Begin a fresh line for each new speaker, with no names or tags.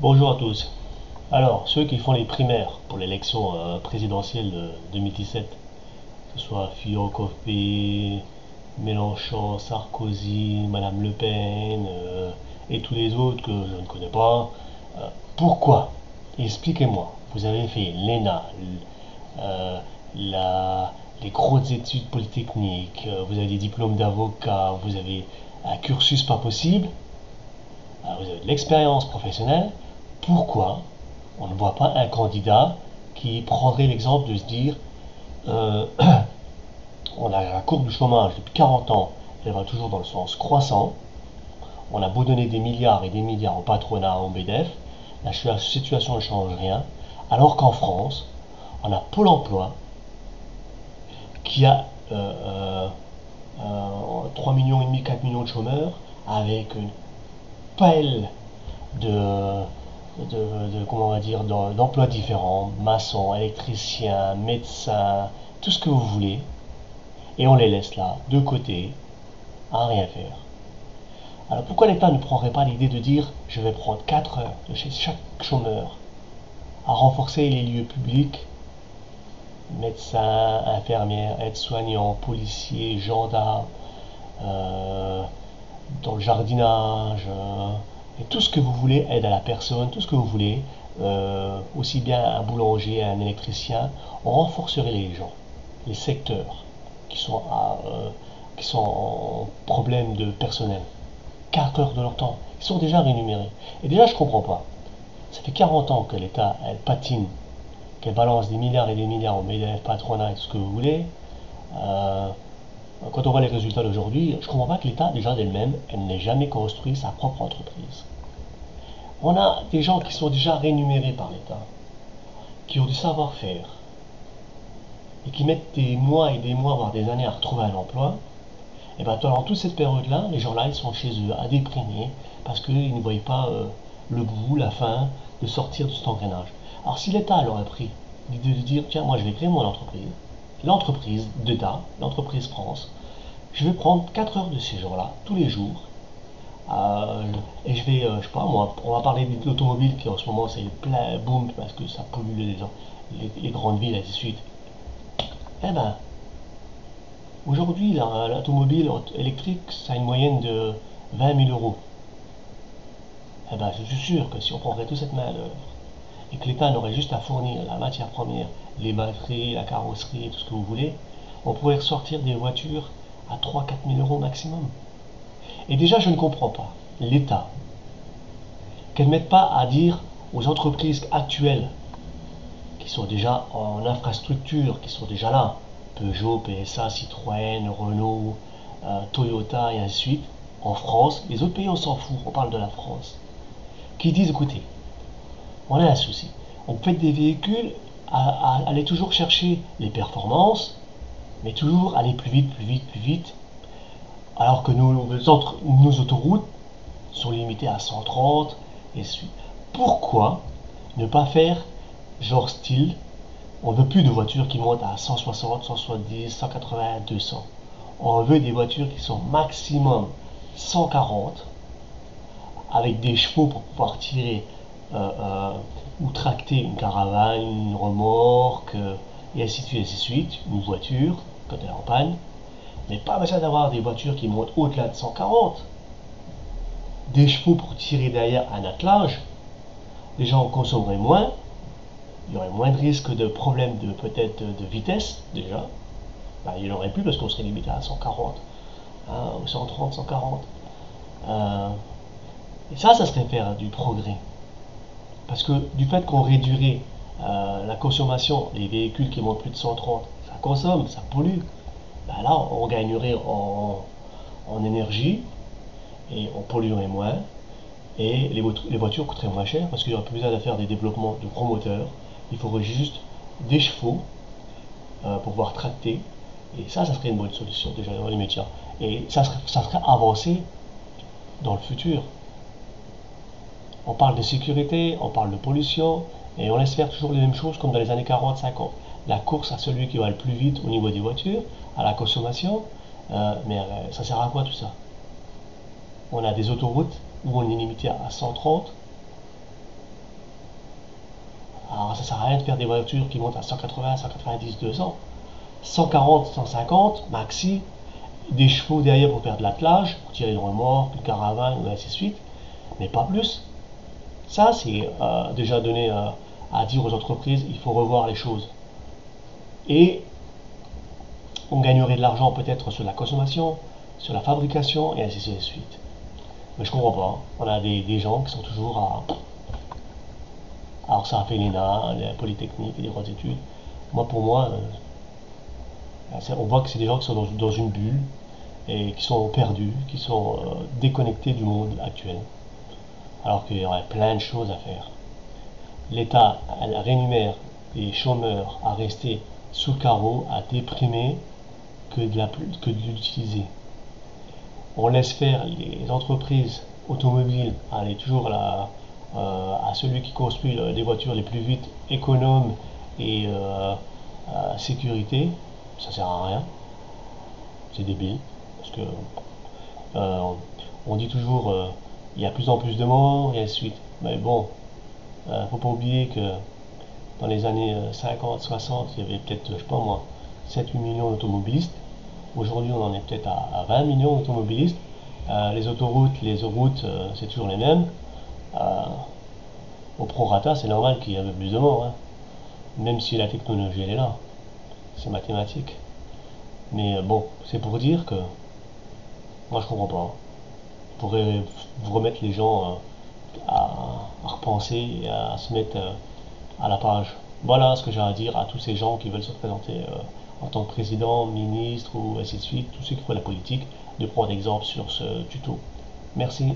Bonjour à tous. Alors, ceux qui font les primaires pour l'élection présidentielle de 2017, que ce soit Fillon, Copé, Mélenchon, Sarkozy, Madame Le Pen et tous les autres que je ne connais pas, pourquoi? Expliquez-moi. Vous avez fait l'ENA, euh, les grosses études polytechniques, vous avez des diplômes d'avocat, vous avez un cursus pas possible, vous avez de l'expérience professionnelle. Pourquoi on ne voit pas un candidat qui prendrait l'exemple de se dire euh, on a la courbe du chômage depuis 40 ans, elle va toujours dans le sens croissant, on a beau donner des milliards et des milliards au patronat, au MEDEF, la situation ne change rien, alors qu'en France, on a Pôle emploi qui a 3,5 millions, 4 millions de chômeurs, avec une pile de, comment on va dire, d'emplois différents, maçons, électriciens, médecins, tout ce que vous voulez, et on les laisse là, de côté, à rien faire. Alors pourquoi l'État ne prendrait pas l'idée de dire je vais prendre 4 heures de chez chaque chômeur à renforcer les lieux publics, médecins, infirmières, aides-soignants, policiers, gendarmes, euh, dans le jardinage, et tout ce que vous voulez, aide à la personne, tout ce que vous voulez, aussi bien un boulanger, un électricien, on renforcerait les gens, les secteurs qui sont en problème de personnel. 4 heures de leur temps, ils sont déjà rémunérés. Et déjà, je comprends pas. Ça fait 40 ans que l'État, elle patine, qu'elle balance des milliards et des milliards au MEDEF, patronat et tout ce que vous voulez. Euh, Quand on voit les résultats d'aujourd'hui, je ne comprends pas que l'État, déjà d'elle-même, elle n'ait jamais construit sa propre entreprise. On a des gens qui sont déjà rémunérés par l'État, qui ont du savoir-faire, et qui mettent des mois et des mois, voire des années à retrouver un emploi. Et bien pendant toute cette période-là, les gens-là, ils sont chez eux à déprimer, parce qu'ils ne voient pas le bout, la fin, de sortir de cet engrenage. Alors si l'État leur a pris l'idée de dire, tiens, moi je vais créer mon entreprise, l'entreprise d'État, l'entreprise France, je vais prendre 4 heures de ces jours-là, tous les jours, et je vais, je sais pas moi, on va parler de l'automobile qui en ce moment c'est plein boom parce que ça pollue les grandes villes et ainsi de suite. Eh ben, aujourd'hui l'automobile électrique ça a une moyenne de 20 000 euros. Eh ben, je suis sûr que si on prendrait toute cette main d'œuvre et que l'État n'aurait juste à fournir la matière première, les batteries, la carrosserie, tout ce que vous voulez, on pourrait ressortir des voitures à 3 000 à 4 000 euros maximum. Et déjà, je ne comprends pas l'État qu'elle ne mette pas à dire aux entreprises actuelles qui sont déjà en infrastructure, qui sont déjà là, Peugeot, PSA, Citroën, Renault, Toyota et ainsi de suite, en France, les autres pays on s'en fout, on parle de la France, qui disent écoutez, on a un souci, on fait des véhicules à aller toujours chercher les performances, mais toujours aller plus vite, plus vite, plus vite, alors que nos autoroutes sont limitées à 130 et suite. Pourquoi ne pas faire genre style, on ne veut plus de voitures qui montent à 160, 170, 180, 200. On veut des voitures qui sont maximum 140 avec des chevaux pour pouvoir tirer ou tracter une caravane, une remorque, et ainsi de suite, ainsi de suite, une voiture quand elle est en panne. Mais pas besoin d'avoir des voitures qui montent au-delà de 140. Des chevaux pour tirer derrière un attelage, les gens consommeraient moins, il y aurait moins de risques de problèmes de peut-être de vitesse déjà. Ben, il n'y en aurait plus parce qu'on serait limité à 140, hein, 130, 140. Et ça serait faire du progrès. Parce que du fait qu'on réduirait la consommation des véhicules qui montent plus de 130, ça consomme, ça pollue. Ben là, on gagnerait en énergie et on polluerait moins. Et les voitures coûteraient moins cher parce qu'il n'y aurait plus besoin de faire des développements de gros moteurs. Il faudrait juste des chevaux pour pouvoir tracter. Et ça serait une bonne solution déjà dans les métiers. Et ça serait avancé dans le futur. On parle de sécurité, on parle de pollution, et on laisse faire toujours les mêmes choses comme dans les années 40-50. La course à celui qui va le plus vite au niveau des voitures, à la consommation, mais ça sert à quoi tout ça? On a des autoroutes où on est limité à 130, Alors ça sert à rien de faire des voitures qui montent à 180, 190, 200. 140, 150, maxi, des chevaux derrière pour faire de l'attelage, pour tirer une remorque, une caravane, et ainsi de suite, mais pas plus. Ça, c'est déjà donné à dire aux entreprises, il faut revoir les choses. Et on gagnerait de l'argent peut-être sur la consommation, sur la fabrication, et ainsi de suite. Mais je comprends pas. On a des gens qui sont toujours à... Alors ça a fait l'ENA, la Polytechnique, les grandes études. Moi, pour moi, on voit que c'est des gens qui sont dans une bulle et qui sont perdus, qui sont déconnectés du monde actuel. Alors qu'il y aurait plein de choses à faire. L'État rémunère les chômeurs à rester sous le carreau, à déprimer que de l'utiliser. On laisse faire les entreprises automobiles, aller toujours à celui qui construit les voitures les plus vite, économes et sécurité. Ça sert à rien, c'est débile. Parce que euh, on dit toujours il y a plus en plus de morts et ainsi de suite. Mais bon, faut pas oublier que dans les années 50, 60, il y avait peut-être, je sais pas moi, 7-8 millions d'automobilistes. Aujourd'hui, on en est peut-être à 20 millions d'automobilistes. Les autoroutes, les routes, c'est toujours les mêmes. Euh, Au prorata, c'est normal qu'il y ait un peu plus de morts, hein. Même si la technologie, elle est là. C'est mathématique. Mais bon, c'est pour dire que moi, je comprends pas. Vous pourrez vous remettre les gens à repenser et à se mettre à la page. Voilà ce que j'ai à dire à tous ces gens qui veulent se présenter en tant que président, ministre ou ainsi de suite, tous ceux qui font la politique, de prendre exemple sur ce tuto. Merci.